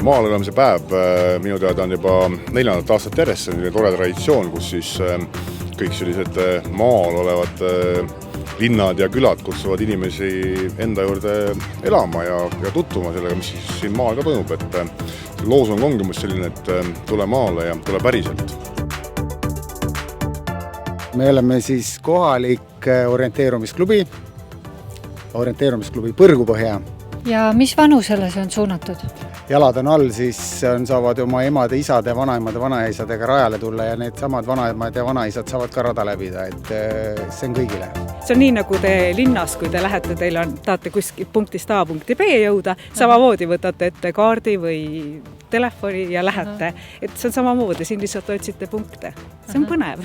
Maal elamise päev minu teada on juba 4. aastat järjest, see on tore traditsioon, kus siis kõik sellised maal olevad linnad ja külad kutsuvad inimesi enda juurde elama ja tutvuma sellega, mis siis siin maal ka toimub. Et loosung ongi must selline, et tule maale ja tule päriselt. Me oleme siis kohalik orienteerumisklubi Põrgupõhja. Ja mis vanusele see on suunatud? Jalad on all, siis saavad oma emade, isade, vanaemade, vanaisadega rajale tulla ja need samad vanaemad ja vanaisad saavad ka rada läbida, et see on kõigile. See on nii, nagu te linnas, kui te lähete, tahate kuskil punktist A punkti B jõuda, samamoodi võtate ette kaardi või telefoni ja lähete. Et see on samamoodi, siin lihtsalt otsite punkte. See on põnev.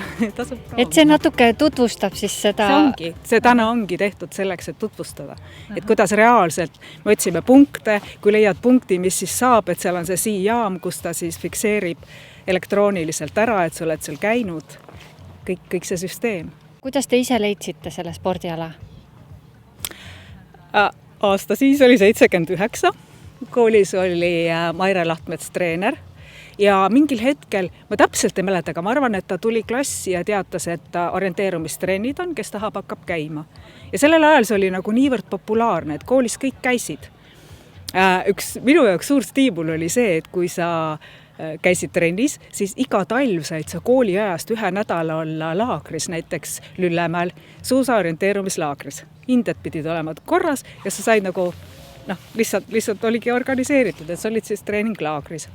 Et see natuke tutvustab siis seda... See täna ongi tehtud selleks, et tutvustada. Et kuidas reaalselt me otsime punkte, kui leiad punkti, mis siis saab, et seal on see siiaam, kus ta siis fikseerib elektrooniliselt ära, et sa oled seal käinud. Kõik see süsteem. Kuidas te ise leidsite selle spordiala? Aasta siis oli 79. Koolis oli Maire Lahtmets treener ja mingil hetkel, ma täpselt ei mäleta, aga ma arvan, et ta tuli klassi ja teatas, et orienteerumistrennid on, kes tahab, hakkab käima. Ja sellel ajal see oli nagu niivõrd populaarne, et koolis kõik käisid. Minu jaoks suur stiimul oli see, et kui sa käisid trennis, siis iga talv said sa kooli ajast 1 nädala olla laagris, näiteks Lüllemäel, suusa orienteerumislaagris. Hinded pidid olema korras ja sa said nagu lihtsalt oligi organiseeritud, et sa olid siis treeninglaagris.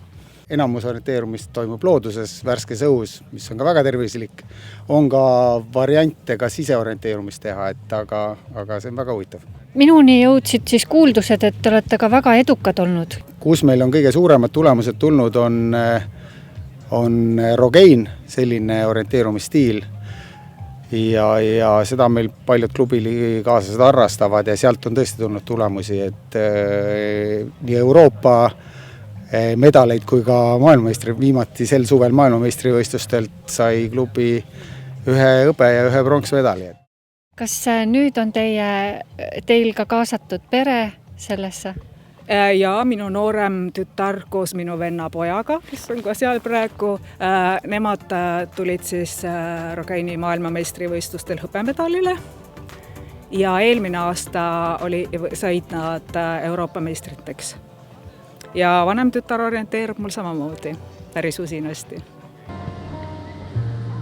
Enamus orienteerumist toimub looduses, värskes õhus, mis on ka väga tervislik. On ka variante ka siseorienteerumist teha, aga see on väga huvitav. Minuni jõudsid siis kuuldused, et te olete ka väga edukad olnud. Kus meil on kõige suuremad tulemused tulnud, on Rogaine, selline orienteerumisstiil. Ja seda meil paljud klubikaaslased harrastavad ja sealt on tõesti tulnud tulemusi, et nii Euroopa medaleid kui ka maailmameistri, viimati sel suvel maailmameistrivõistlustelt sai klubi 1 hõbe ja 1 pronksmedali. Kas nüüd on teil ka kaasatud pere sellesse? Ja minu noorem tütar koos minu venna pojaga, kes on ka seal praegu, nemad tulid siis Rogaine'i maailmameistrivõistlustel hõbemedalile ja eelmine aasta said nad Euroopa meistriteks. Ja vanem tütar orienteerub mul samamoodi päris usinasti.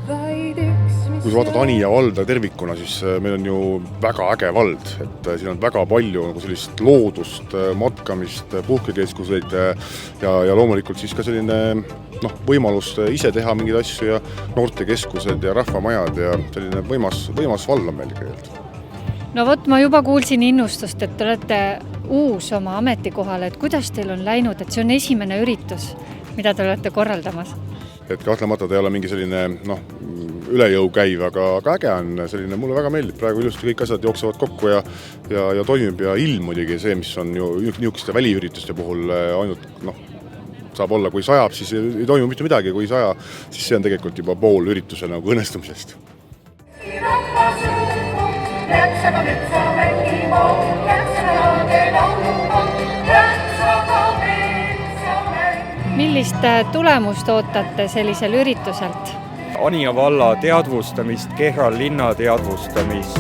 Kui sa vaatad Anija valda tervikuna, siis meil on ju väga äge vald, et siin on väga palju sellist loodust, matkamist, puhkekeskuseid ja loomulikult siis ka selline võimalus ise teha mingeid asju ja noortekeskused ja rahvamajad ja selline võimas vald on meil tegelikult. No vot, ma juba kuulsin innustust, et te olete uus oma ametikohal, et kuidas teil on läinud, et see on esimene üritus, mida te olete korraldamas? Et kahtlemata ta ei ole mingi selline üle jõu käiv, aga äge on selline, mulle väga meeldib, praegu ilusti kõik asjad jooksevad kokku ja toimib ja ilm muidugi see, mis on ju niisuguste väliürituste puhul ainult saab olla, kui sajab, siis ei toimu mitte midagi, kui saja, siis see on tegelikult juba pool ürituse nagu õnnestumisest. Millist tulemust ootate sellisel ürituselt? Anija valla teadvustamist, Kehral linna teadvustamist.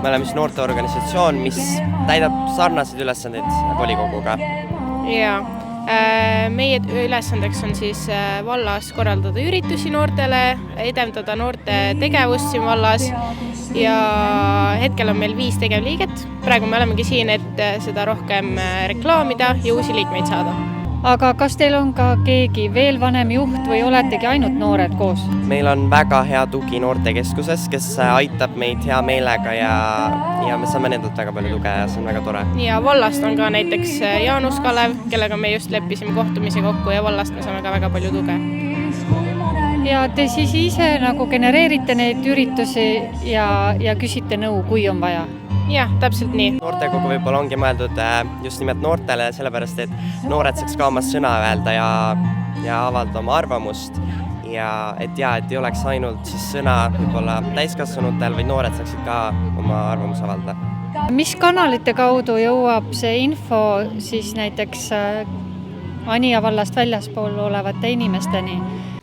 Me oleme noorteorganisatsioon, mis täidab sarnaseid ülesandeid volikoguga. Ja, meie ülesandeks on siis vallas korraldada üritusi noortele, edendada noorte tegevust siin vallas ja hetkel on meil 5 tegevliiget. Praegu me olemegi siin, et seda rohkem reklaamida ja uusi liikmeid saada. Aga kas teil on ka keegi veel vanem juht või oletegi ainult noored koos? Meil on väga hea tugi noortekeskuses, kes aitab meid hea meelega ja me saame nendelt väga palju tuge ja see on väga tore. Ja vallast on ka näiteks Jaanus Kalev, kellega me just leppisime kohtumise kokku ja vallast me saame ka väga palju tuge. Ja te siis ise nagu genereerite neid üritusi ja küsite nõu, kui on vaja? Jah, täpselt nii. Noortekogu võib-olla ongi mõeldud just nimelt noortele, sellepärast et noored saaks ka oma sõna öelda ja avaldada oma arvamust. Ja et ei oleks ainult siis sõna võib-olla täiskasvanutel, vaid noored saaksid ka oma arvamus avaldada. mis kanalite kaudu jõuab see info siis näiteks Anija vallast väljaspool olevate inimesteni?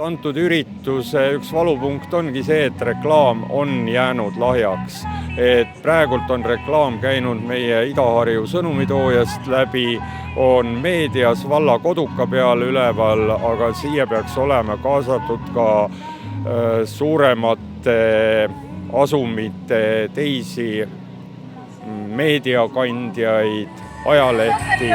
Antud ürituse üks valupunkt ongi see, et reklaam on jäänud lahjaks. Et praegult on reklaam käinud meie Ida-Harju sõnumitoojast läbi, on meedias valla koduka peal üleval, aga siia peaks olema kaasatud ka suuremate asumite teisi meediakandjaid, ajalehti.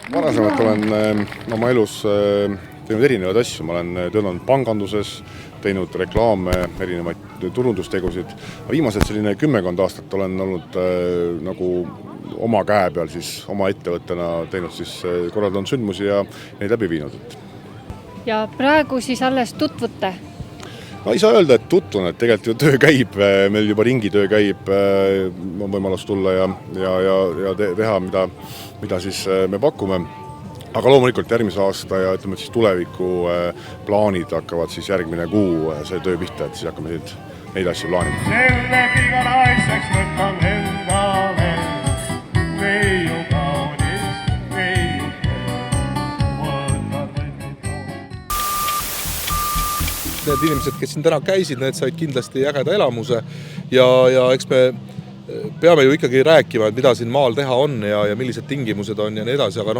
Varasemalt olen oma elus teinud erinevaid asju, ma olen töötanud panganduses, teinud reklaame, erinevaid turundustegusid. Viimased 10 aastat olen olnud nagu oma käe peal oma ettevõttena teinud korraldanud sündmusi ja neid läbi viinud. Ja praegu siis alles tutvute? No ei saa öelda, et tutvun, et tegelikult ju töö käib, meil juba ringitöö käib, on võimalus tulla ja teha, mida me pakume. Aga loomulikult järgmise aasta ja ütleme, et tuleviku plaanid hakkavad järgmine kuu see töö pihta, et siis hakkame neid asju plaanima. Selle piga naiseks võtan endale Veiu kaunis, Veiu Need inimesed, kes siin täna käisid, need said kindlasti ägeda elamuse ja eks me peame ju ikkagi rääkima, et mida siin maal teha on ja millised tingimused on ja nii edasi, aga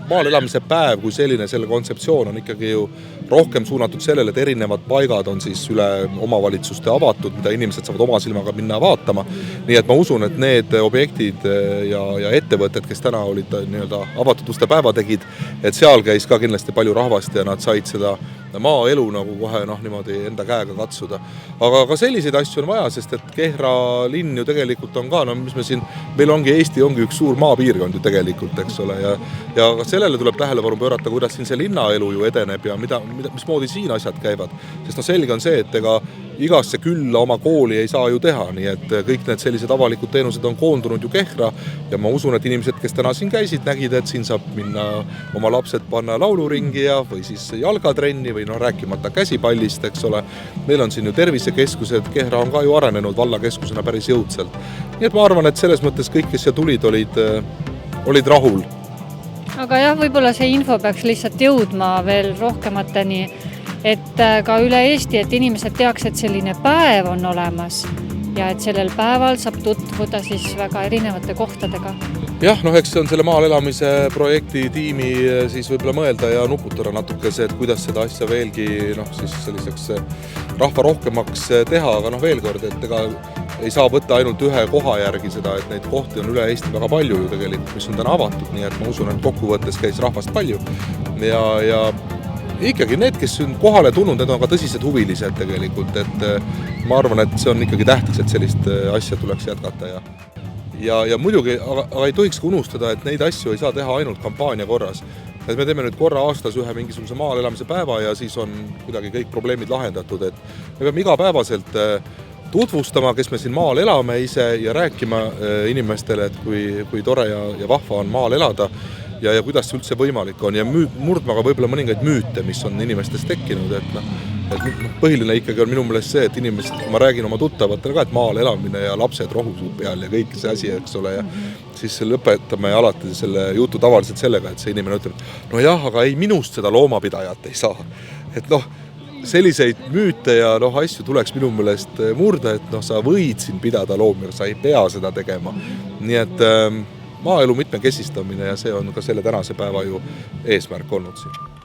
maal elamise päev kui selline, selle kontseptsioon on ikkagi ju rohkem suunatud sellele, et erinevad paigad on üle omavalitsuste avatud, mida inimesed saavad oma silmaga minna vaatama. Nii et ma usun, et need objektid ja ettevõtted, kes täna olid avatud uste päeva tegid, et seal käis ka kindlasti palju rahvast ja nad said seda maaelu nagu kohe niimoodi enda käega katsuda. Aga ka selliseid asju on vaja, sest et Kehra linn ju tegelikult on ka, mis me siin, meil ongi Eesti ongi üks suur maapiirkond ju tegelikult, eks ole, ja ka sellele tuleb tähelepanu pöörata, kuidas siin see linnaelu ju edeneb ja mismoodi siin asjad käivad. Sest selge on see, et ega igasse külla oma kooli ei saa ju teha, nii et kõik need sellised avalikud teenused on koondunud ju Kehra ja ma usun, et inimesed, kes täna siin käisid, nägid, et siin saab minna oma lapsed panna lauluringi või siis jalgatrenni või rääkimata käsipallist, eks ole. Meil on siin ju tervisekeskused, Kehra on ka ju arenenud vallakeskusena päris jõudsalt. Nii et ma arvan, et selles mõttes kõik, kes siia tulid, olid rahul. Aga jah, võib-olla see info peaks lihtsalt jõudma veel rohkemateni, et ka üle Eesti, et inimesed teaks, et selline päev on olemas ja et sellel päeval saab tutvuda väga erinevate kohtadega. Jah, eks see on selle maal elamise projekti tiimi võib-olla mõelda ja nuputada natukese, et kuidas seda asja veelgi selliseks rahva rohkemaks teha, aga veel kord, et ega ei saa võtta ainult ühe koha järgi seda, et neid kohti on üle Eesti väga palju ju tegelikult, mis on täna avatud, nii et ma usun, et kokkuvõttes käis rahvast palju ja ikkagi need, kes on kohale tulnud, need on ka tõsised huvilised tegelikult, et ma arvan, et see on ikkagi tähtis, et sellist asja tuleks jätkata ja muidugi, aga ei tohiks ka unustada, et neid asju ei saa teha ainult kampaania korras. Et me teeme nüüd korra aastas ühe mingisuguse maal elamise päeva ja siis on kuidagi kõik probleemid lahendatud, et me peame igapäevaselt tutvustama, kes me siin maal elame ise ja rääkima inimestele, et kui tore ja vahva on maal elada ja kuidas see üldse võimalik on ja murdma ka võib-olla mõningaid müüte, mis on inimestes tekkinud, et põhiline ikkagi on minu meelest see, et inimesed, kui ma räägin oma tuttavatele ka, et maal elamine ja lapsed rohusud peal ja kõik see asi, eks ole, ja siis lõpetame alati selle jutu tavaliselt sellega, et see inimene ütleb, no jah, aga ei minust seda loomapidajat ei saa. Et selliseid müüte ja asju tuleks minu meelest murda, et sa võid siin pidada loomi, sa ei pea seda tegema. Nii et maaelu mitmekesistamine ja see on ka selle tänase päeva ju eesmärk olnud siin.